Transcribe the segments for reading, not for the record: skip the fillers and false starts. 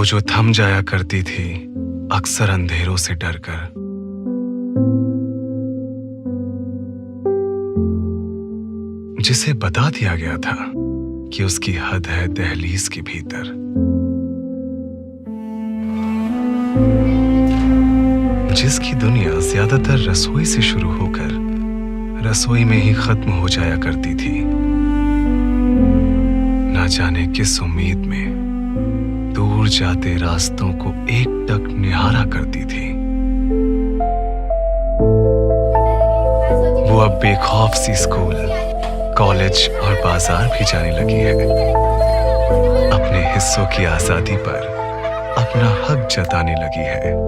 वो जो थम जाया करती थी अक्सर अंधेरों से डरकर, जिसे बता दिया गया था कि उसकी हद है दहलीज के भीतर। जिसकी दुनिया ज्यादातर रसोई से शुरू होकर रसोई में ही खत्म हो जाया करती थी, ना जाने किस उम्मीद में दूर जाते रास्तों को एकटक निहारा करती थी। वो अब बेखौफ सी स्कूल, कॉलेज और बाजार भी जाने लगी है, अपने हिस्सों की आजादी पर अपना हक जताने लगी है।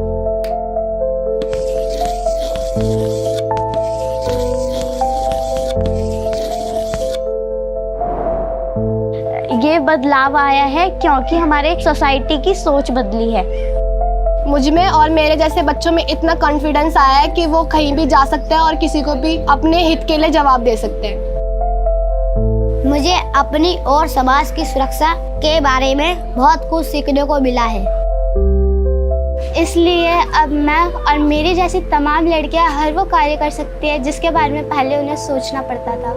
ये बदलाव आया है क्योंकि हमारे सोसाइटी की सोच बदली है। मुझ में और मेरे जैसे बच्चों में इतना कॉन्फिडेंस आया है कि वो कहीं भी जा सकते हैं और किसी को भी अपने हित के लिए जवाब दे सकते हैं। मुझे अपनी और समाज की सुरक्षा के बारे में बहुत कुछ सीखने को मिला है। इसलिए अब मैं और मेरी जैसी तमाम लड़कियां हर वो कार्य कर सकती है जिसके बारे में पहले उन्हें सोचना पड़ता था।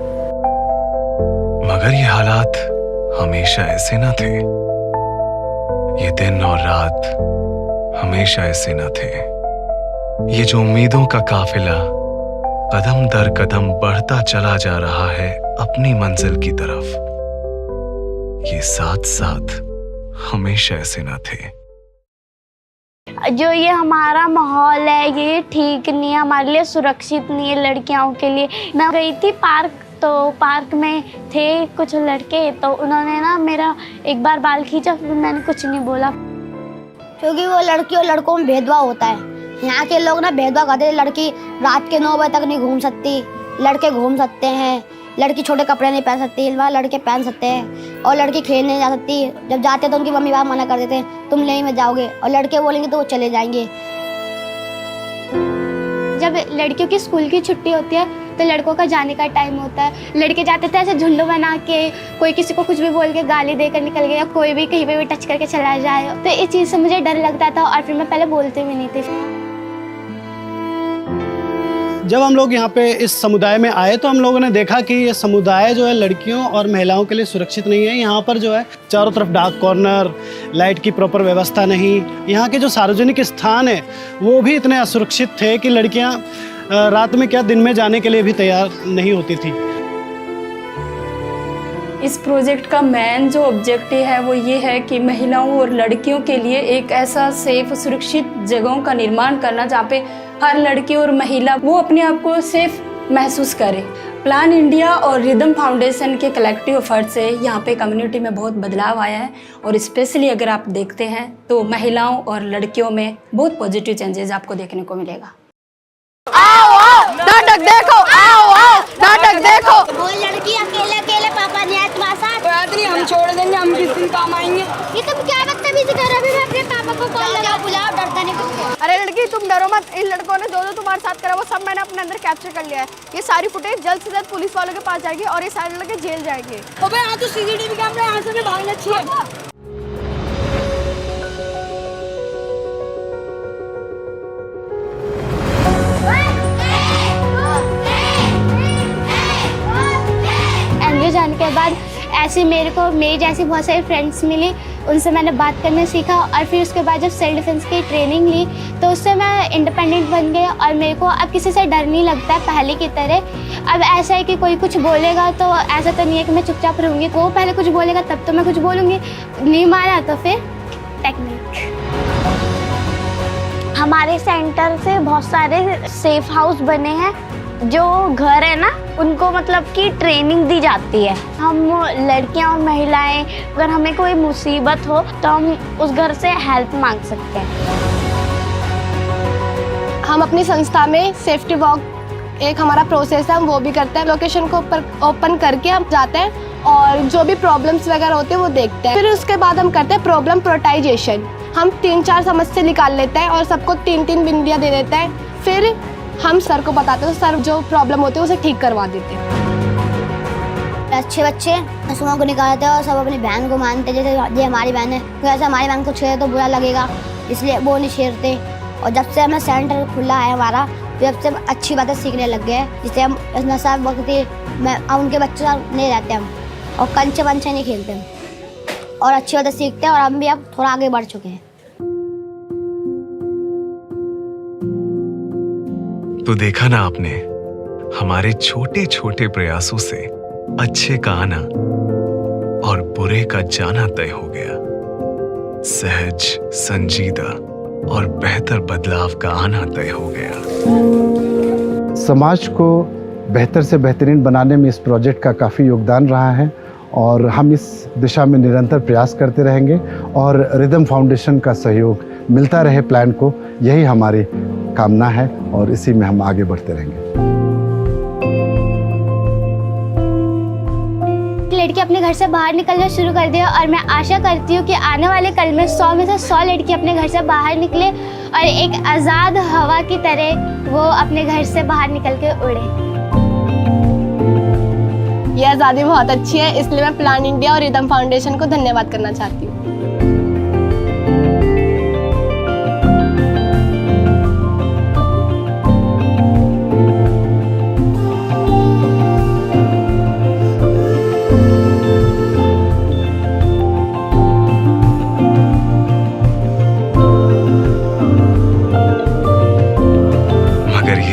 मगर ये हालात हमेशा ऐसे न थे। ये दिन और रात हमेशा ऐसे न थे। ये जो उम्मीदों का काफिला कदम दर कदम बढ़ता चला जा रहा है अपनी मंजिल की तरफ, ये साथ साथ हमेशा ऐसे न थे। जो ये हमारा माहौल है ये ठीक नहीं है, हमारे लिए सुरक्षित नहीं है लड़कियों के लिए। मैं गई थी पार्क, तो पार्क में थे कुछ लड़के, तो उन्होंने ना मेरा एक बार बाल खींचा, फिर मैंने कुछ नहीं बोला। क्योंकि वो लड़की और लड़कों में भेदभाव होता है। यहाँ के लोग ना भेदभाव करते हैं। लड़की रात के 9 बजे तक नहीं घूम सकती, लड़के घूम सकते हैं। लड़की छोटे कपड़े नहीं पहन सकती, वहाँ लड़के पहन सकते हैं। और लड़की खेलने नहीं जा सकती, जब जाते हैं तो उनकी मम्मी पापा मना कर देते हैं, तुम नहीं में जाओगे। और लड़के बोलेंगे तो वो चले जाएंगे। जब लड़कियों की स्कूल की छुट्टी होती है तो लड़कों का जाने का टाइम होता है। लड़के जाते थे ऐसे झुंड बना के, कोई किसी को कुछ भी बोल के गाली देकर निकल गया, कोई भी कहीं पे भी टच करके चला जाए। तो इस चीज़ से मुझे डर लगता था और फिर मैं पहले बोलती भी नहीं थी। जब हम लोग यहाँ पे इस समुदाय में आए तो हम लोगों ने देखा कि ये समुदाय जो है लड़कियों और महिलाओं के लिए सुरक्षित नहीं है। यहाँ पर जो है चारों तरफ डार्क कॉर्नर, लाइट की प्रॉपर व्यवस्था नहीं। यहाँ के जो सार्वजनिक स्थान है वो भी इतने असुरक्षित थे कि लड़कियाँ रात में क्या दिन में जाने के लिए भी तैयार नहीं होती थी। इस प्रोजेक्ट का मेन जो ऑब्जेक्टिव है वो ये है कि महिलाओं और लड़कियों के लिए एक ऐसा सेफ सुरक्षित जगहों का निर्माण करना जहाँ पे हर लड़की और महिला वो अपने आप को सेफ महसूस करे। प्लान इंडिया और रिदम फाउंडेशन के कलेक्टिव एफर्ट से यहाँ पे कम्युनिटी में बहुत बदलाव आया है और स्पेशली अगर आप देखते हैं तो महिलाओं और लड़कियों में बहुत पॉजिटिव चेंजेस आपको देखने को मिलेगा। आओ आओ नाटक देखो, आओ आओ नाटक देखो। वो लड़की अकेले अकेले पापा नहीं आए तुम्हारे साथ। नहीं, हम छोड़ देंगे, हम किस दिन काम आएंगे। ये तुम क्या बदतमीजी कर रहे हो? मैं अपने पापा को कॉल लगा बुलाओ, डरता नहीं कुछ। अरे लड़की तुम डरो मत, इन लड़कों ने जो तुम्हारे साथ करा वो सब मैंने अपने अंदर कैप्चर कर लिया है। ये सारी फुटेज जल्द से जल्द पुलिस वालों के पास जाएगी और ये सारे लड़के जेल जाएंगे। अबे यहाँ तो सीसीटीवी कैमरा, यहाँ से भी भागना चाहिए। जाने के बाद ऐसे मेरी जैसी बहुत सारी फ्रेंड्स मिली, उनसे मैंने बात करना सीखा और फिर उसके बाद जब सेल्फ डिफेंस की ट्रेनिंग ली तो उससे मैं इंडिपेंडेंट बन गई और मेरे को अब किसी से डर नहीं लगता है पहले की तरह। अब ऐसा है कि कोई कुछ बोलेगा तो ऐसा तो नहीं है कि मैं चुपचाप रहूँगी, वो पहले कुछ बोलेगा तब तो मैं कुछ बोलूँगी, नहीं माना तो फिर टेक्निक। हमारे सेंटर से बहुत सारे सेफ हाउस बने हैं, जो घर है ना उनको मतलब कि ट्रेनिंग दी जाती है। हम लड़कियां और महिलाएं अगर हमें कोई मुसीबत हो तो हम उस घर से हेल्प मांग सकते हैं। हम अपनी संस्था में सेफ्टी वॉक एक हमारा प्रोसेस है, हम वो भी करते हैं। लोकेशन को ओपन करके हम जाते हैं और जो भी प्रॉब्लम्स वगैरह होते हैं वो देखते हैं। फिर उसके बाद हम करते हैं प्रॉब्लम प्रोटाइजेशन। हम 3-4 समस्या निकाल लेते हैं और सबको 3-3 बिंदियाँ दे देते हैं। फिर हम सर को बताते हैं, तो सर जो प्रॉब्लम होती है उसे ठीक करवा देते हैं। अच्छे बच्चे सुमो को निकालते हैं और सब अपनी बहन को मानते हैं, जैसे ये हमारी बहन है, तो ऐसे हमारी बहन को छेड़े तो बुरा लगेगा, इसलिए वो नहीं छेड़ते। और जब से हमें सेंटर खुला है हमारा, जब से हम अच्छी बातें सीखने लग गए हैं, जिससे हम नशा वक्त हम उनके बच्चों साथ नहीं रहते हम, और कंचे वंचे नहीं खेलते हम, और अच्छी बातें सीखते हैं, और हम भी अब थोड़ा आगे बढ़ चुके हैं। तो देखा ना आपने, हमारे छोटे छोटे प्रयासों से अच्छे का आना और बुरे का जाना तय हो गया। सहज, संजीदा और बेहतर बदलाव का आना तय हो गया। समाज को बेहतर से बेहतरीन बनाने में इस प्रोजेक्ट का काफ़ी योगदान रहा है और हम इस दिशा में निरंतर प्रयास करते रहेंगे और रिदम फाउंडेशन का सहयोग मिलता रहे प्लान को, यही हमारी कामना है और इसी में हम आगे बढ़ते रहेंगे। लड़की अपने घर से बाहर निकलना शुरू कर दिया, और मैं आशा करती हूँ कि आने वाले कल में 100 में से 100 लड़की अपने घर से बाहर निकले और एक आज़ाद हवा की तरह वो अपने घर से बाहर निकल के उड़े। ये आज़ादी बहुत अच्छी है, इसलिए मैं प्लान इंडिया और रिदम फाउंडेशन को धन्यवाद करना चाहती हूँ।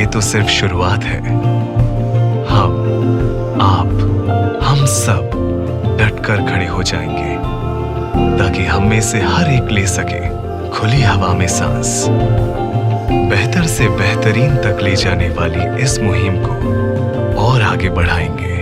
तो सिर्फ शुरुआत है। हम, आप, हम सब डटकर खड़े हो जाएंगे ताकि हम में से हर एक ले सके खुली हवा में सांस। बेहतर से बेहतरीन तक ले जाने वाली इस मुहिम को और आगे बढ़ाएंगे।